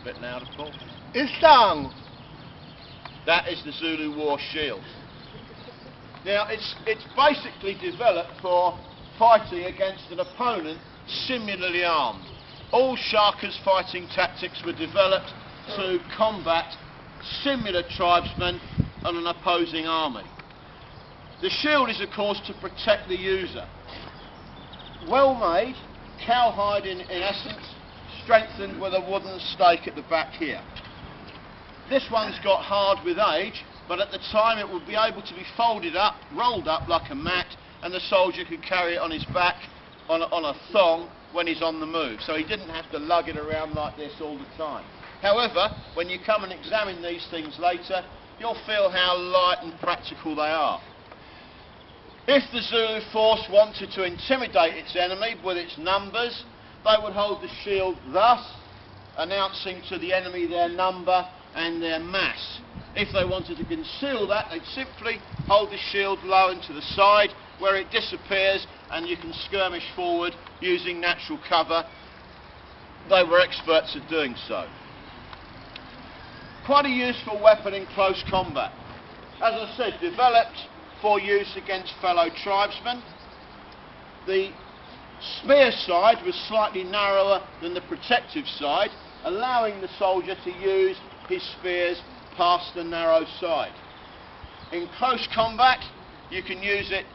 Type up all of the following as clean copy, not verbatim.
Bit louder, Paul. Isang. That is the Zulu War shield. Now it's basically developed for fighting against an opponent similarly armed. All Shaka's fighting tactics were developed to combat similar tribesmen and an opposing army. The shield is of course to protect the user. Well made, cowhide in essence, strengthened with a wooden stake at the back here. This one's got hard with age, but at the time it would be able to be folded up, rolled up like a mat, and the soldier could carry it on his back on a thong when he's on the move, so he didn't have to lug it around like this all the time. However, when you come and examine these things later, you'll feel how light and practical they are. If the Zulu force wanted to intimidate its enemy with its numbers, they would hold the shield thus, announcing to the enemy their number and their mass. If they wanted to conceal that, they'd simply hold the shield low and to the side where it disappears and you can skirmish forward using natural cover. They were experts at doing so. Quite a useful weapon in close combat. As I said, developed for use against fellow tribesmen. The spear side was slightly narrower than the protective side, allowing the soldier to use his spears past the narrow side. In close combat, you can use it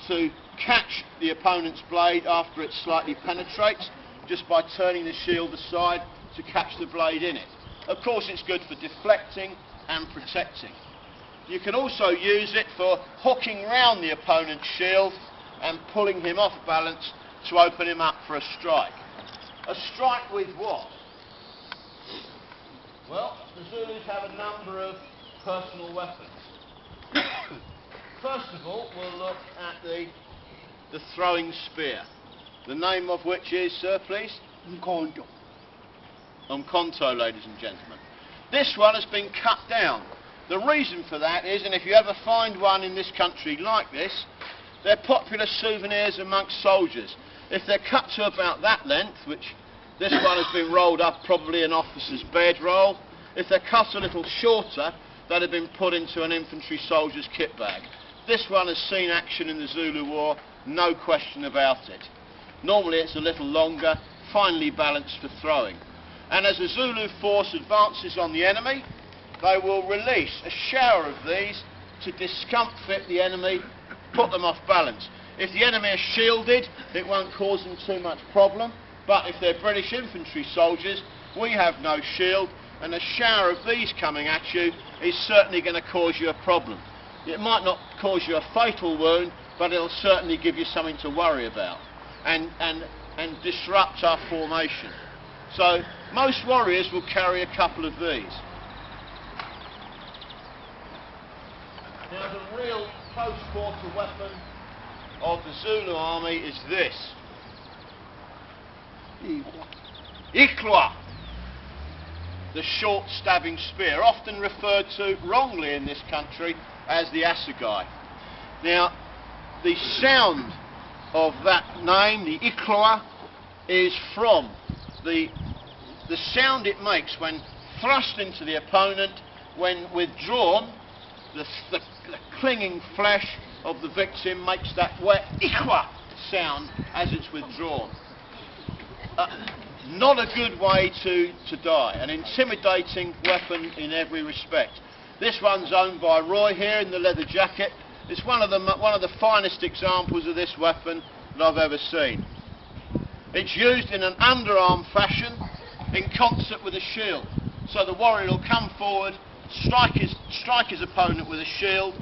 to catch the opponent's blade after it slightly penetrates, just by turning the shield aside to catch the blade in it. Of course, it's good for deflecting and protecting. You can also use it for hooking round the opponent's shield and pulling him off balance to open him up for a strike. A strike with what? Well, the Zulus have a number of personal weapons. First of all, we'll look at the throwing spear, the name of which is, sir, please? Mkonto. Umkhonto, ladies and gentlemen. This one has been cut down. The reason for that is, and if you ever find one in this country like this, they're popular souvenirs amongst soldiers. If they're cut to about that length, which this one has been rolled up probably an officer's bedroll, if they're cut a little shorter, they'd have been put into an infantry soldier's kit bag. This one has seen action in the Zulu War, no question about it. Normally it's a little longer, finely balanced for throwing. And as the Zulu force advances on the enemy, they will release a shower of these to discomfit the enemy, put them off balance. If the enemy is shielded, it won't cause them too much problem, but if they're British infantry soldiers, we have no shield, and a shower of these coming at you is certainly going to cause you a problem. It might not cause you a fatal wound, but it'll certainly give you something to worry about and disrupt our formation. So most warriors will carry a couple of these. Now the real close quarter weapon of the Zulu army is this. Iklwa, the short stabbing spear, often referred to wrongly in this country as the assegai. Now the sound of that name, the Iklwa, is from the sound it makes when thrust into the opponent. When withdrawn, the clinging flesh of the victim makes that wet Ikwa sound as it's withdrawn. Not a good way to die, an intimidating weapon in every respect. This one's owned by Roy here in the leather jacket. It's one of the finest examples of this weapon that I've ever seen. It's used in an underarm fashion in concert with a shield. So the warrior will come forward, strike his opponent with a shield,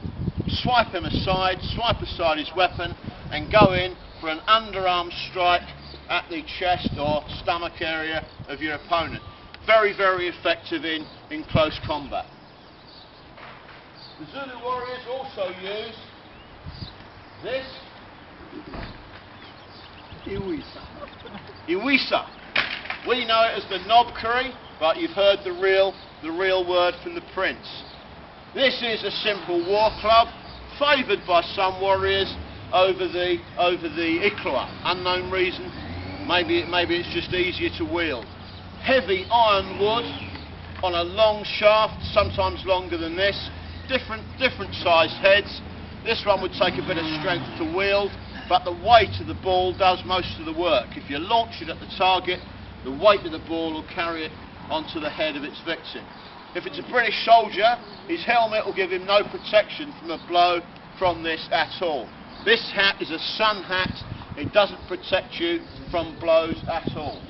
swipe him aside, swipe aside his weapon, and go in for an underarm strike at the chest or stomach area of your opponent. Very, very effective in close combat. The Zulu warriors also use this Iwisa. We know it as the knob curry, but you've heard the real word from the prince. This is a simple war club, favoured by some warriors over the Ikloa. Unknown reason. Maybe it's just easier to wield. Heavy iron wood on a long shaft, sometimes longer than this, different sized heads. This one would take a bit of strength to wield, but the weight of the ball does most of the work. If you launch it at the target, the weight of the ball will carry it onto the head of its victim. If it's a British soldier, his helmet will give him no protection from a blow from this at all. This hat is a sun hat. It doesn't protect you from blows at all.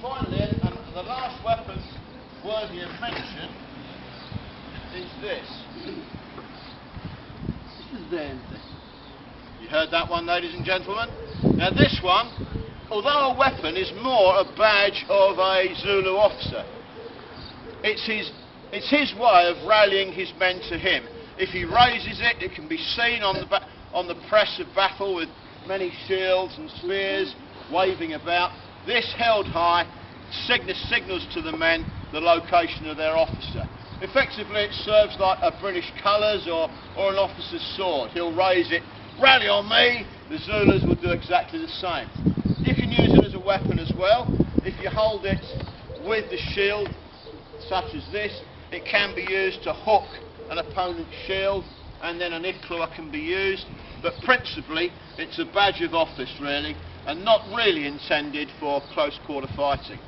Finally, and the last weapon worthy of mention is this. You heard that one, ladies and gentlemen? Now this one, although a weapon, is more a badge of a Zulu officer. It's his way of rallying his men to him. If he raises it, it can be seen on the press of battle with many shields and spears waving about. This held high signals to the men the location of their officer. Effectively, it serves like a British colours or an officer's sword. He'll raise it, rally on me. The Zulus will do exactly the same. You can use it as a weapon as well. If you hold it with the shield, such as this, it can be used to hook an opponent's shield, and then an ikloa can be used. But principally, it's a badge of office, really, and not really intended for close quarter fighting.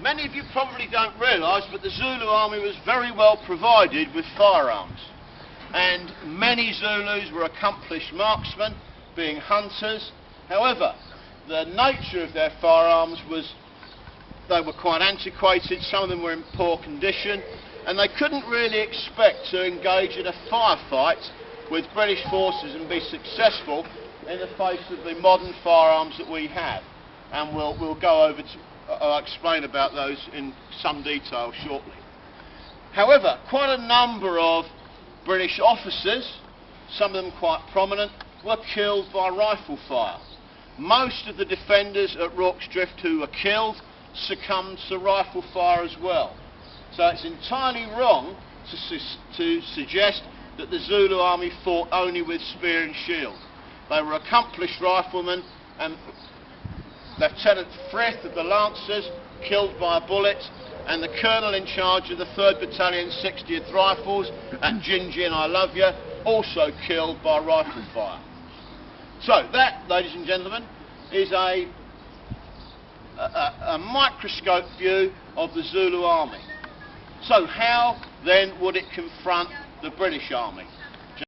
Many of you probably don't realise, but the Zulu army was very well provided with firearms. And many Zulus were accomplished marksmen, being hunters. However, the nature of their firearms was they were quite antiquated, some of them were in poor condition, and they couldn't really expect to engage in a firefight with British forces and be successful in the face of the modern firearms that we have. And we'll go over to I'll explain about those in some detail shortly. However, quite a number of British officers, some of them quite prominent, were killed by rifle fire. Most of the defenders at Rorke's Drift who were killed succumbed to rifle fire as well. So it's entirely wrong to suggest that the Zulu army fought only with spear and shield. They were accomplished riflemen, and Lieutenant Frith of the Lancers killed by a bullet, and the colonel in charge of the 3rd Battalion 60th Rifles at Gingin, I love you, also killed by rifle fire. So that, ladies and gentlemen, is a microscope view of the Zulu army. So how then would it confront the British army?